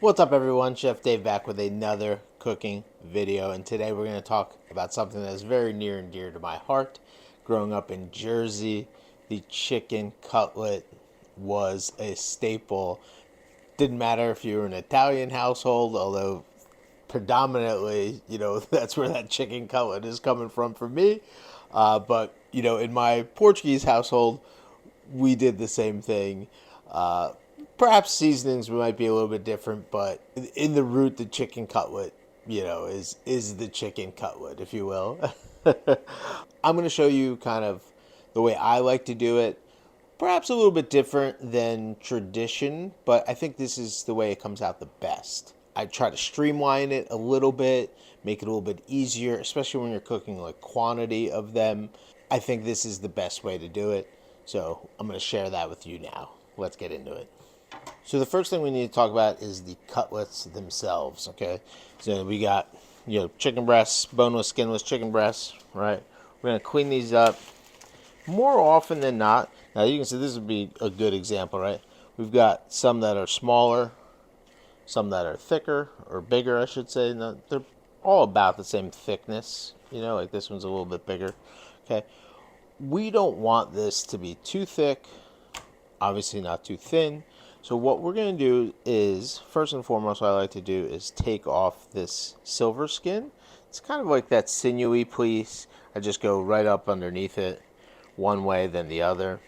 What's up everyone, Chef Dave back with another cooking video, and today we're going to talk about something that is very near and dear to my heart. Growing up in Jersey, the chicken cutlet was a staple. Didn't matter if you were an Italian household, although predominantly, that's where that chicken cutlet is coming from for me. But, in my Portuguese household, we did the same thing. Uh, Perhaps seasonings might be a little bit different, but in the root, the chicken cutlet, is the chicken cutlet, if you will. I'm going to show you kind of the way I like to do it. Perhaps a little bit different than tradition, but I think this is the way it comes out the best. I try to streamline it a little bit, make it a little bit easier, especially when you're cooking like quantity of them. I think this is the best way to do it. So I'm going to share that with you now. Let's get into it. So the first thing we need to talk about is the cutlets themselves, okay? So we got, chicken breasts, boneless, skinless chicken breasts, right? We're going to clean these up more often than not. Now you can see this would be a good example, right? We've got some that are smaller, some that are thicker or bigger, I should say. No, they're all about the same thickness, like this one's a little bit bigger, okay? We don't want this to be too thick, obviously not too thin. So what we're going to do is, first and foremost, what I like to do is take off this silver skin. It's kind of like that sinewy piece. I just go right up underneath it, one way then the other.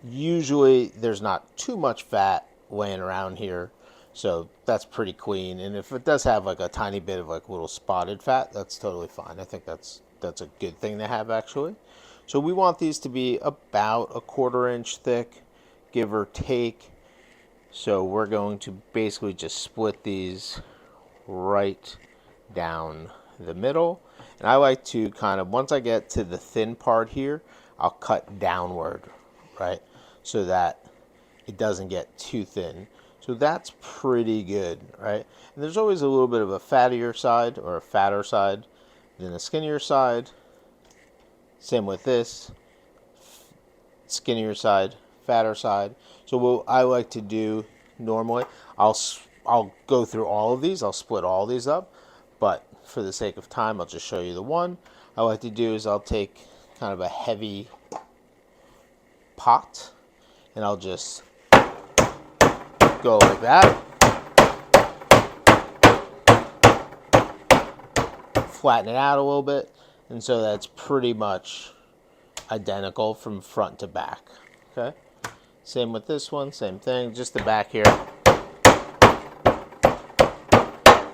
Usually there's not too much fat laying around here, so that's pretty clean. And if it does have like a tiny bit of like little spotted fat, that's totally fine. I think that's a good thing to have, actually. So we want these to be about a 1/4 inch thick, give or take. So we're going to basically just split these right down the middle. And I like to kind of, once I get to the thin part here, I'll cut downward, right? So that it doesn't get too thin. So that's pretty good, right? And there's always a little bit of a fattier side or a fatter side than a skinnier side. Same with this, skinnier side, fatter side. So what I like to do normally, I'll go through all of these. I'll split all these up, but for the sake of time, I'll just show you the one. I like to do is I'll take kind of a heavy pot, and I'll just go like that. Flatten it out a little bit, and so that's pretty much identical from front to back. Okay, same with this one, same thing, just the back here.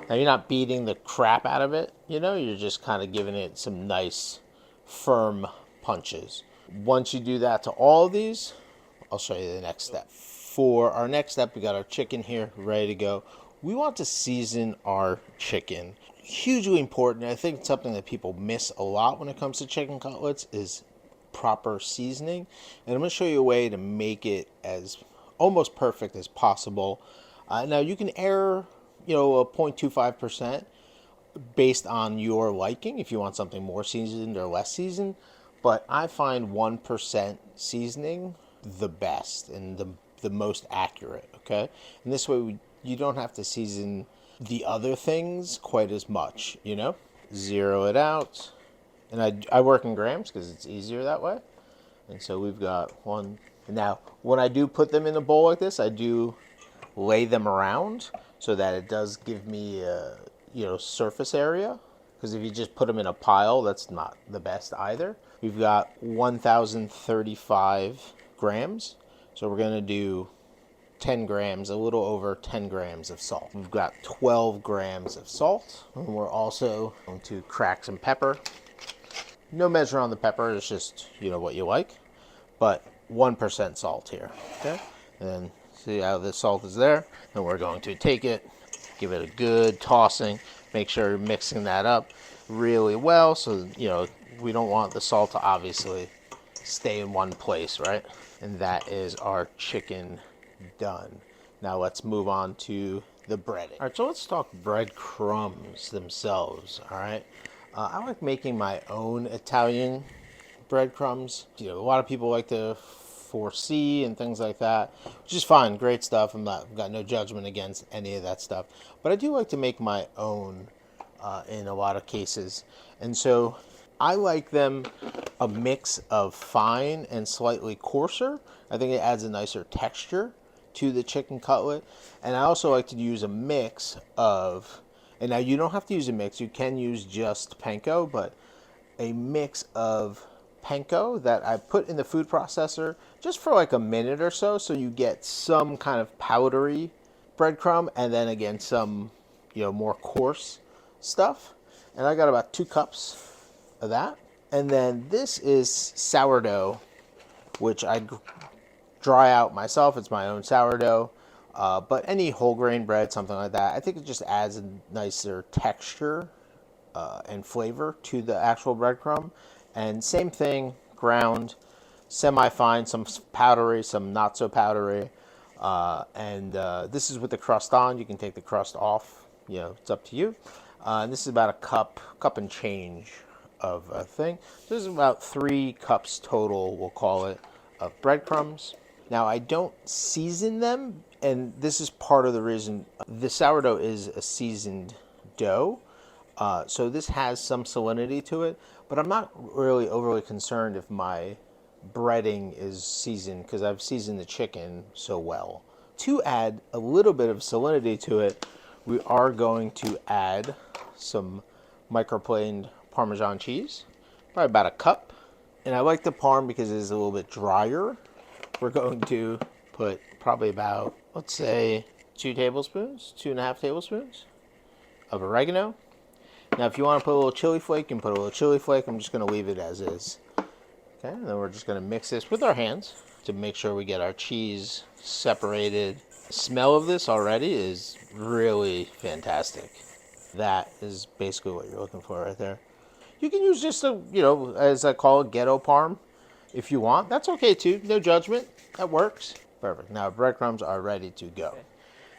Now you're not beating the crap out of it, you're just kind of giving it some nice firm punches. Once you do that to all of these, I'll show you the next step. For our next step, we got our chicken here ready to go. We want to season our chicken. Hugely important. I think it's something that people miss a lot when it comes to chicken cutlets is proper seasoning. And I'm going to show you a way to make it as almost perfect as possible. Now you can err, a 0.25% based on your liking if you want something more seasoned or less seasoned. But I find 1% seasoning the best and the most accurate, okay? And this way you don't have to season the other things quite as much, Zero it out. And I work in grams because it's easier that way. And so we've got one. Now, when I do put them in a bowl like this, I do lay them around so that it does give me surface area. Because if you just put them in a pile, that's not the best either. We've got 1,035 grams. So we're going to do 10 grams, a little over 10 grams of salt. We've got 12 grams of salt. And we're also going to crack some pepper. No measure on the pepper, it's just, what you like. But 1% salt here, okay? And then see how the salt is there? And we're going to take it, give it a good tossing, make sure you're mixing that up really well. So, we don't want the salt to obviously stay in one place, right? And that is our chicken done. Now let's move on to the breading. All right, so let's talk breadcrumbs themselves, all right? I like making my own Italian breadcrumbs. A lot of people like to 4C and things like that, which is fine, great stuff. I've got no judgment against any of that stuff. But I do like to make my own in a lot of cases. And so I like them a mix of fine and slightly coarser. I think it adds a nicer texture to the chicken cutlet. And I also like to use a mix of, and now you don't have to use a mix, you can use just panko, but a mix of panko that I put in the food processor just for like a minute or so, so you get some kind of powdery breadcrumb and then again some, more coarse stuff. And I got about 2 cups of that. And then this is sourdough, which I dry out myself. It's my own sourdough. But any whole grain bread, something like that, I think it just adds a nicer texture and flavor to the actual breadcrumb. And same thing, ground, semi-fine, some powdery, some not so powdery. This is with the crust on. You can take the crust off. It's up to you. And this is about a cup and change of a thing. So this is about 3 cups total, we'll call it, of breadcrumbs. Now, I don't season them, and this is part of the reason. The sourdough is a seasoned dough, so this has some salinity to it, but I'm not really overly concerned if my breading is seasoned because I've seasoned the chicken so well. To add a little bit of salinity to it, we are going to add some microplaned Parmesan cheese, probably about a cup. And I like the Parm because it is a little bit drier. We're going to put probably about, let's say, 2 tablespoons, 2.5 tablespoons of oregano. Now, if you want to put a little chili flake, you can put a little chili flake. I'm just going to leave it as is. Okay, and then we're just going to mix this with our hands to make sure we get our cheese separated. The smell of this already is really fantastic. That is basically what you're looking for right there. You can use just a, as I call it, ghetto parm if you want. That's okay too. No judgment. That works. Perfect. Now breadcrumbs are ready to go. Okay.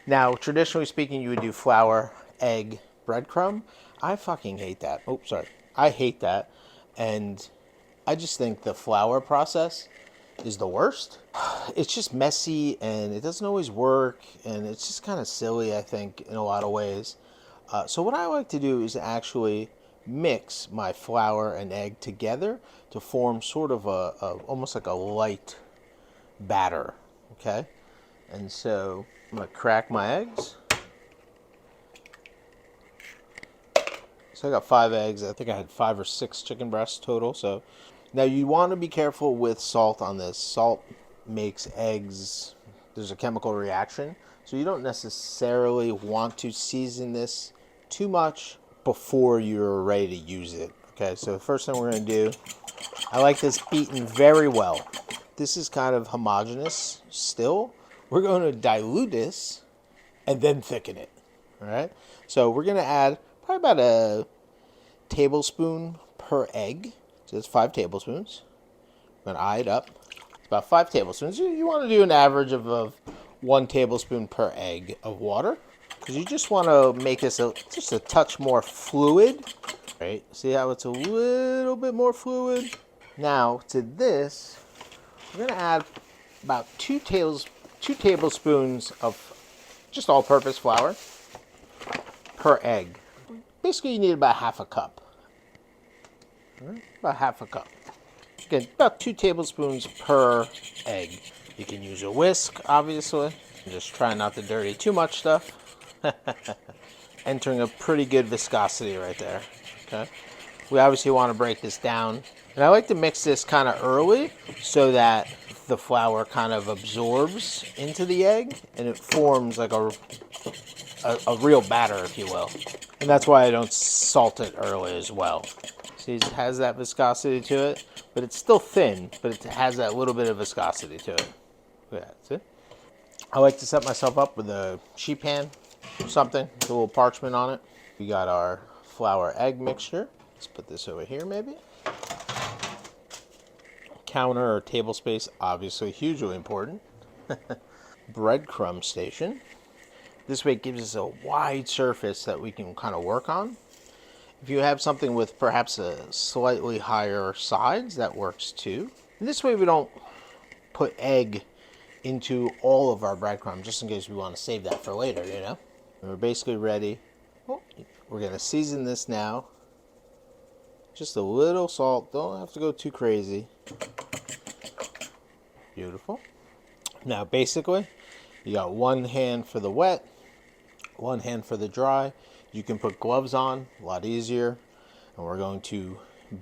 Now, traditionally speaking, you would do flour, egg, breadcrumb. I fucking hate that. Oh, sorry. I hate that. And I just think the flour process is the worst. It's just messy and it doesn't always work. And it's just kind of silly, I think, in a lot of ways. So what I like to do is actually mix my flour and egg together to form sort of a almost like a light batter, okay? And so I'm gonna crack my eggs. So I got 5 eggs. I think I had 5 or 6 chicken breasts total. So now you want to be careful with salt on this. Salt makes eggs, there's a chemical reaction. So you don't necessarily want to season this too much before you're ready to use it. Okay, so the first thing we're going to do, I like this beaten very well. This is kind of homogeneous still. We're going to dilute this and then thicken it. All right, so we're going to add probably about a tablespoon per egg. So that's 5 tablespoons. I'm going to eye it up. It's about 5 tablespoons. You want to do an average of 1 tablespoon per egg of water, because you just want to make this just a touch more fluid. Right? See how it's a little bit more fluid? Now to this, we're going to add about 2 tablespoons of just all-purpose flour per egg. Basically, you need about half a cup. Right? About half a cup. Again, about 2 tablespoons per egg. You can use a whisk, obviously. Just try not to dirty too much stuff. Entering a pretty good viscosity right there. Okay. We obviously want to break this down. And I like to mix this kind of early so that the flour kind of absorbs into the egg and it forms like a real batter, if you will. And that's why I don't salt it early as well. See, it has that viscosity to it, but it's still thin, but it has that little bit of viscosity to it. Yeah, see? I like to set myself up with a sheet pan or something, with a little parchment on it. We got our flour egg mixture. Let's put this over here maybe. Counter or table space, obviously hugely important. Breadcrumb station. This way it gives us a wide surface that we can kind of work on. If you have something with perhaps a slightly higher sides, that works too. And this way we don't put egg into all of our breadcrumbs just in case we want to save that for later, you know? We're basically ready. Oh, we're going to season this now. Just a little salt. Don't have to go too crazy. Beautiful. Now, basically, you got one hand for the wet, one hand for the dry. You can put gloves on, a lot easier. And we're going to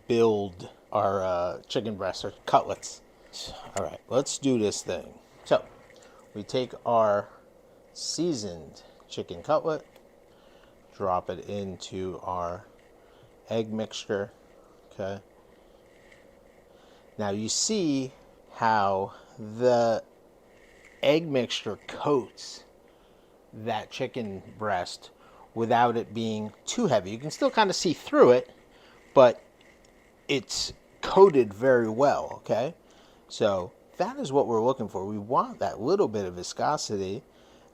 build our chicken breasts or cutlets. All right, let's do this thing. So, we take our seasoned chicken cutlet, drop it into our egg mixture, okay? Now you see how the egg mixture coats that chicken breast without it being too heavy. You can still kind of see through it, but it's coated very well, okay? So that is what we're looking for. We want that little bit of viscosity,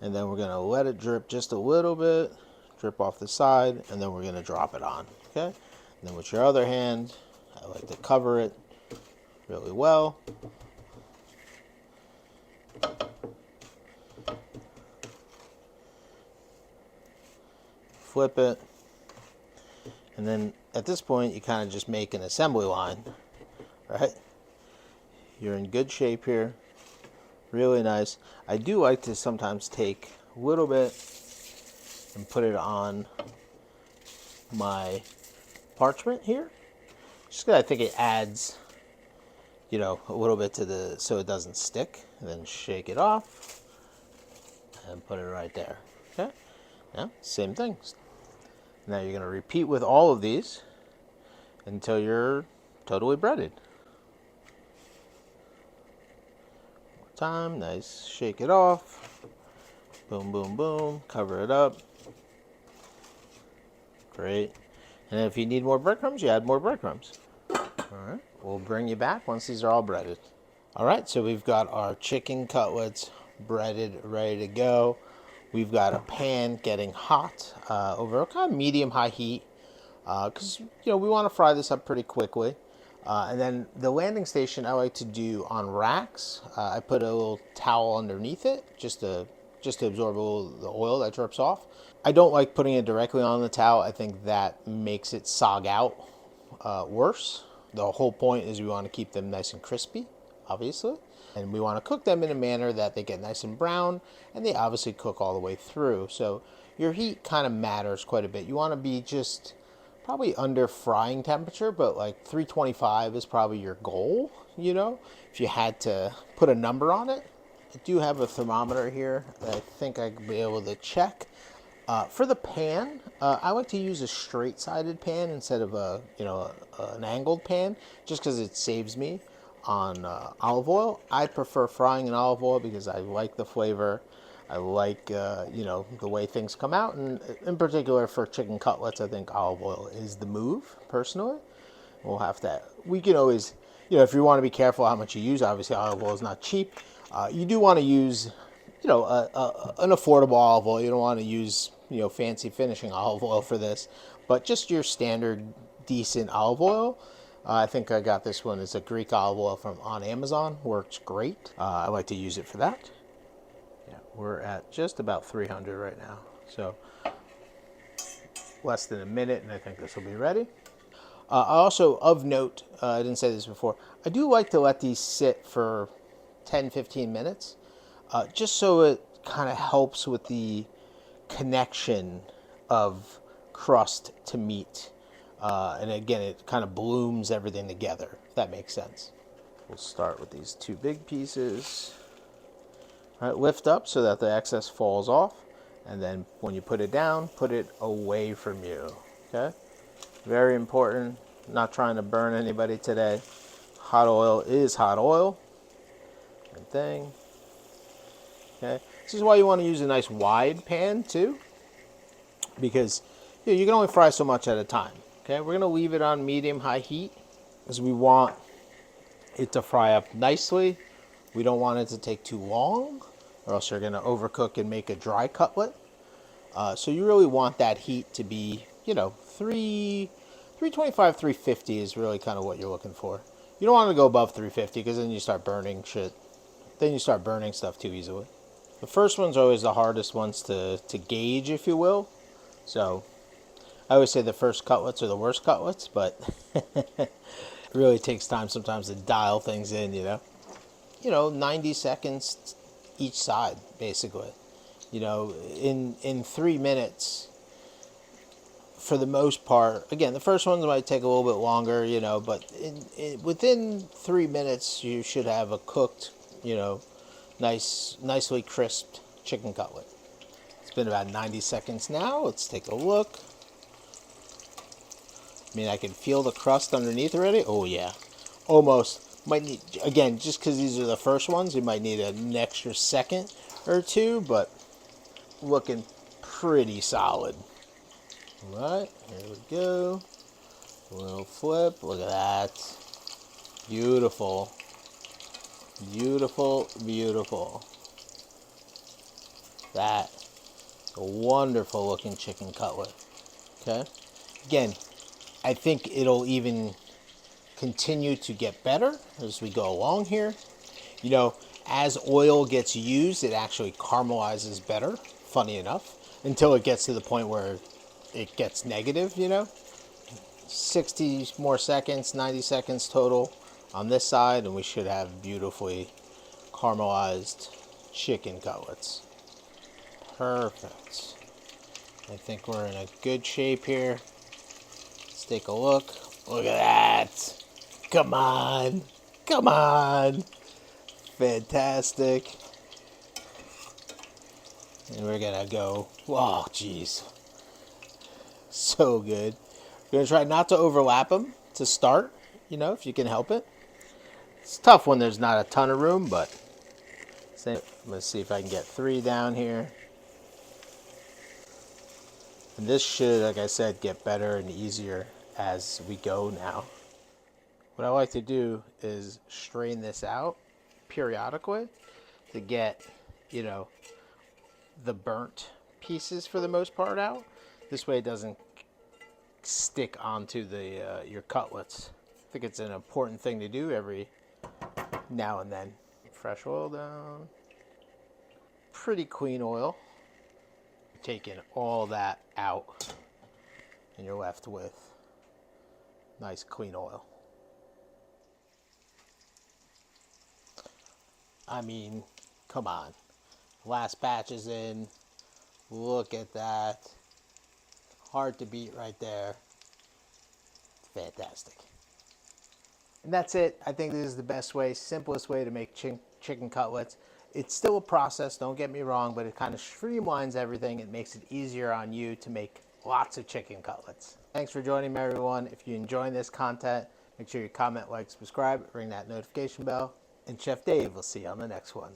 and then we're going to let it drip just a little bit, drip off the side, and then we're going to drop it on, okay? And then with your other hand, I like to cover it really well. Flip it. And then at this point, you kind of just make an assembly line, right? You're in good shape here. Really nice. I do like to sometimes take a little bit and put it on my parchment here. Just because I think it adds, you know, a little bit to the, so it doesn't stick. And then shake it off and put it right there. Okay? Now, same thing. Now you're going to repeat with all of these until you're totally breaded. More time, nice. Shake it off. Boom, boom, boom. Cover it up. Great. And if you need more breadcrumbs, you add more breadcrumbs. All right. We'll bring you back once these are all breaded. All right, so we've got our chicken cutlets breaded, ready to go. We've got a pan getting hot over a kind of medium-high heat because, you know, we want to fry this up pretty quickly. And then the landing station I like to do on racks. I put a little towel underneath it just to absorb a little the oil that drips off. I don't like putting it directly on the towel. I think that makes it sog out worse. The whole point is we want to keep them nice and crispy, obviously. And we want to cook them in a manner that they get nice and brown, and they obviously cook all the way through. So your heat kind of matters quite a bit. You want to be just probably under frying temperature, but like 325 is probably your goal, you know, if you had to put a number on it. I do have a thermometer here that I think I could be able to check. For the pan, I like to use a straight-sided pan instead of an angled pan, just because it saves me on olive oil. I prefer frying in olive oil because I like the flavor. I like the way things come out, and in particular for chicken cutlets, I think olive oil is the move. Personally, we can always, if you want to be careful how much you use. Obviously, olive oil is not cheap. You do want to use, an affordable olive oil. You don't want to use, fancy finishing olive oil for this, but just your standard decent olive oil. I think I got this one. It's a Greek olive oil on Amazon. Works great. I like to use it for that. Yeah, we're at just about 300 right now. So less than a minute, and I think this will be ready. Also, of note, I didn't say this before, I do like to let these sit for 10-15 minutes, just so it kind of helps with the connection of crust to meat. And again, it kind of blooms everything together, if that makes sense. We'll start with these two big pieces. All right, lift up so that the excess falls off. And then when you put it down, put it away from you, okay? Very important, not trying to burn anybody today. Hot oil is hot oil. Same thing. Okay, this is why you want to use a nice wide pan too, because you can only fry so much at a time. Okay, we're going to leave it on medium-high heat because we want it to fry up nicely. We don't want it to take too long, or else you're going to overcook and make a dry cutlet. So you really want that heat to be, 325, 350 is really kind of what you're looking for. You don't want to go above 350 because then you start burning shit. then you start burning stuff too easily. The first one's always the hardest ones to gauge, if you will. So I always say the first cutlets are the worst cutlets, but it really takes time sometimes to dial things in, you know. 90 seconds each side, basically. In 3 minutes, for the most part, again, the first ones might take a little bit longer, but within 3 minutes, you should have a cooked, nicely crisped chicken cutlet. It's been about 90 seconds now. Let's take a look. I mean, I can feel the crust underneath already. Oh, yeah. Almost. Might need, again, just because these are the first ones, you might need an extra second or two, but looking pretty solid. All right, here we go. A little flip. Look at that. Beautiful. Beautiful, beautiful. That's a wonderful looking chicken cutlet. Okay. Again, I think it'll even continue to get better as we go along here. As oil gets used, it actually caramelizes better, funny enough, until it gets to the point where it gets negative, 60 more seconds, 90 seconds total on this side, and we should have beautifully caramelized chicken cutlets. Perfect. I think we're in a good shape here. Let's take a look. Look at that. Come on. Come on. Fantastic. And we're going to go. Oh, jeez. So good. We're going to try not to overlap them to start, if you can help it. It's tough when there's not a ton of room, but let's see if I can get 3 down here. And this should, like I said, get better and easier as we go now. What I like to do is strain this out periodically to get, the burnt pieces for the most part out. This way it doesn't stick onto your cutlets. I think it's an important thing to do every now and then. Fresh oil down. Pretty clean oil. Taking all that out and you're left with nice clean oil. I mean, come on. Last batch is in. Look at that. Hard to beat right there. Fantastic. And that's it. I think this is the best way, simplest way to make chicken cutlets. It's still a process, don't get me wrong, but it kind of streamlines everything. It makes it easier on you to make lots of chicken cutlets. Thanks for joining me, everyone. If you're enjoying this content, make sure you comment, like, subscribe, ring that notification bell. And Chef Dave will see you on the next one.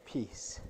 Peace.